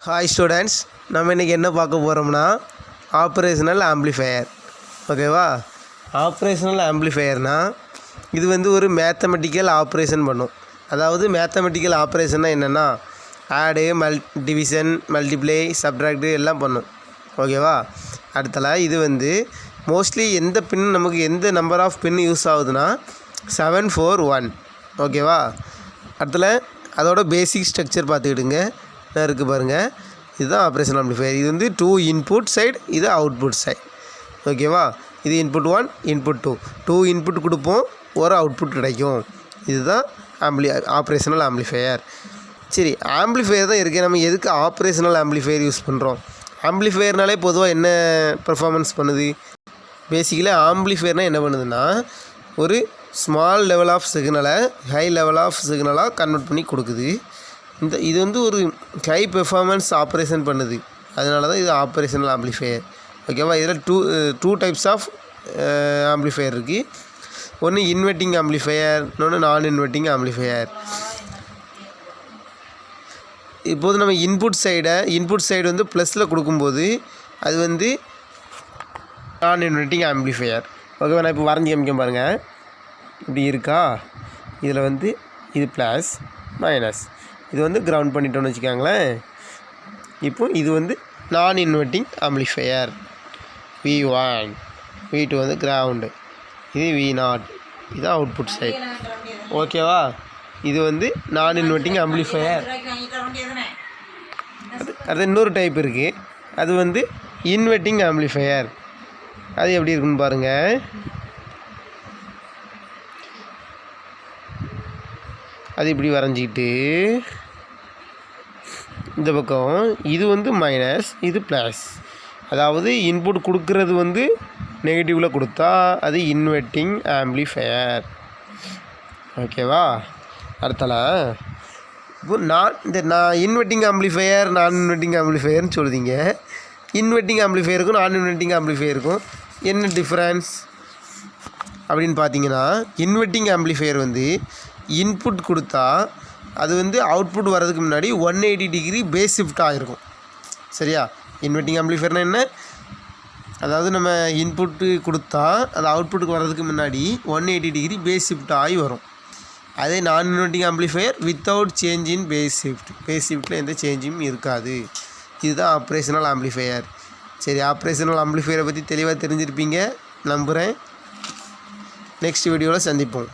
Hi students, நம்ம இன்றைக்கி என்ன பார்க்க போகிறோம்னா ஆப்ரேஷனல் ஆம்ப்ளிஃபையர். ஓகேவா? ஆப்ரேஷனல் ஆம்ப்ளிஃபையர்னால் இது வந்து ஒரு மேத்தமெட்டிக்கல் ஆப்ரேஷன் பண்ணும். அதாவது மேத்தமெட்டிக்கல் ஆப்ரேஷன்னா என்னென்னா ஆடு, டிவிஷன், மல்டிப்ளை, சப்ட்ராக்டு எல்லாம் பண்ணும். ஓகேவா? அடுத்தல இது வந்து மோஸ்ட்லி எந்த பின் நமக்கு எந்த நம்பர் ஆஃப் பின் யூஸ் ஆகுதுன்னா 741. ஓகேவா? அடுத்தல அதோட பேசிக் ஸ்ட்ரக்சர் பார்த்துக்கிடுங்க. இருக்குது பாருங்கள், இதுதான் ஆப்ரேஷனல் ஆம்ப்ளிஃபையர். இது வந்து 2 இன்புட் சைடு, இது அவுட்புட் சைடு. ஓகேவா? இது இன்புட் 1, இன்புட் 2 இன்புட் கொடுப்போம், ஒரு அவுட்புட் கிடைக்கும். இதுதான் ஆப்ரேஷனல் ஆம்ப்ளிஃபையர். சரி, ஆம்ப்ளிஃபையர் தான் இருக்குது. நம்ம எதுக்கு ஆப்ரேஷனல் ஆம்ப்ளிஃபையர் யூஸ் பண்ணுறோம்? ஆம்ப்ளிஃபையர்னாலே பொதுவாக என்ன பெர்ஃபார்மன்ஸ் பண்ணுது? பேசிக்கலி ஆம்ப்ளிஃபையர்னால் என்ன பண்ணுதுன்னா ஒரு ஸ்மால் லெவல் ஆஃப் சிக்னலை ஹை லெவல் ஆஃப் சிக்னலாக கன்வெர்ட் பண்ணி கொடுக்குது. இது வந்து ஒரு ஹை பெர்ஃபார்மன்ஸ் ஆப்ரேஷன் பண்ணுது. அதனால தான் இது ஆப்ரேஷனல் ஆம்ப்ளிஃபையர். ஓகேவா? இதில் டூ டைப்ஸ் ஆஃப் ஆம்ப்ளிஃபையர் இருக்குது. ஒன்று இன்வெர்ட்டிங் ஆம்ப்ளிஃபையர், இன்னொன்று நான் இன்வெர்ட்டிங் ஆம்ப்ளிஃபையர். இப்போது நம்ம இன்புட் சைடு வந்து ப்ளஸில் கொடுக்கும்போது அது வந்து நான் இன்வெர்ட்டிங் ஆம்ப்ளிஃபையர். ஓகேவா? நான் இப்போ வரைஞ்சி காமிக்க பாருங்கள். இப்படி இருக்கா? இதில் வந்து இது ப்ளஸ் மைனஸ், இது வந்து கிரவுண்ட் பண்ணிட்டோன்னு வச்சுக்காங்களேன். இப்போ இது வந்து நான் இன்வெர்ட்டிங் ஆம்ப்ளிஃபையர். V1, V2 வந்து கிரவுண்டு, இது V0, இது அவுட்புட் சைடு. ஓகேவா? இது வந்து நான் இன்வெர்ட்டிங் ஆம்ப்ளிஃபையர். அது இன்னொரு டைப் இருக்குது, அது வந்து இன்வெர்ட்டிங் ஆம்ப்ளிஃபையர். அது எப்படி இருக்குன்னு பாருங்கள். அது இப்படி வரைஞ்சிக்கிட்டு இந்த பக்கம் இது வந்து மைனஸ், இது ப்ளஸ். அதாவது இன்புட் கொடுக்கறது வந்து நெகட்டிவில் கொடுத்தா அது இன்வெர்ட்டிங் ஆம்ப்ளிஃபையர். ஓகேவா? அடுத்தல இப்போ நான் இன்வெர்ட்டிங் ஆம்ப்ளிஃபையர், நான் இன்வெர்ட்டிங் ஆம்ப்ளிஃபையர்னு சொல்லுதீங்க. இன்வெர்ட்டிங் ஆம்ப்ளிஃபையருக்கும் நான் இன்வெர்ட்டிங் ஆம்ப்ளிஃபையருக்கும் என்ன டிஃப்ரென்ஸ் அப்படின்னு பார்த்தீங்கன்னா, இன்வெர்ட்டிங் ஆம்ப்ளிஃபையர் வந்து இன்புட் கொடுத்தா அது வந்து அவுட்புட் வர்றதுக்கு முன்னாடி 180 டிகிரி பேஸ் ஷிஃப்ட் ஆகிருக்கும். சரியா? இன்வெர்ட்டிங் ஆம்ப்ளிஃபையர்னால் என்ன? அதாவது நம்ம இன்புட்டு கொடுத்தா அது அவுட்புட்டுக்கு வர்றதுக்கு முன்னாடி 180 டிகிரி பேஸ் ஷிஃப்ட் ஆகி வரும். அதே நான் inverting amplifier without change in phase ஷிஃப்ட்டில் எந்த சேஞ்சும் இருக்காது. இதுதான் ஆப்ரேஷனல் ஆம்ப்ளிஃபையர். சரி, ஆப்ரேஷனல் ஆம்ப்ளிஃபையரை பற்றி தெளிவாக தெரிஞ்சிருப்பீங்க நம்புகிறேன். நெக்ஸ்ட் வீடியோவில் சந்திப்போம்.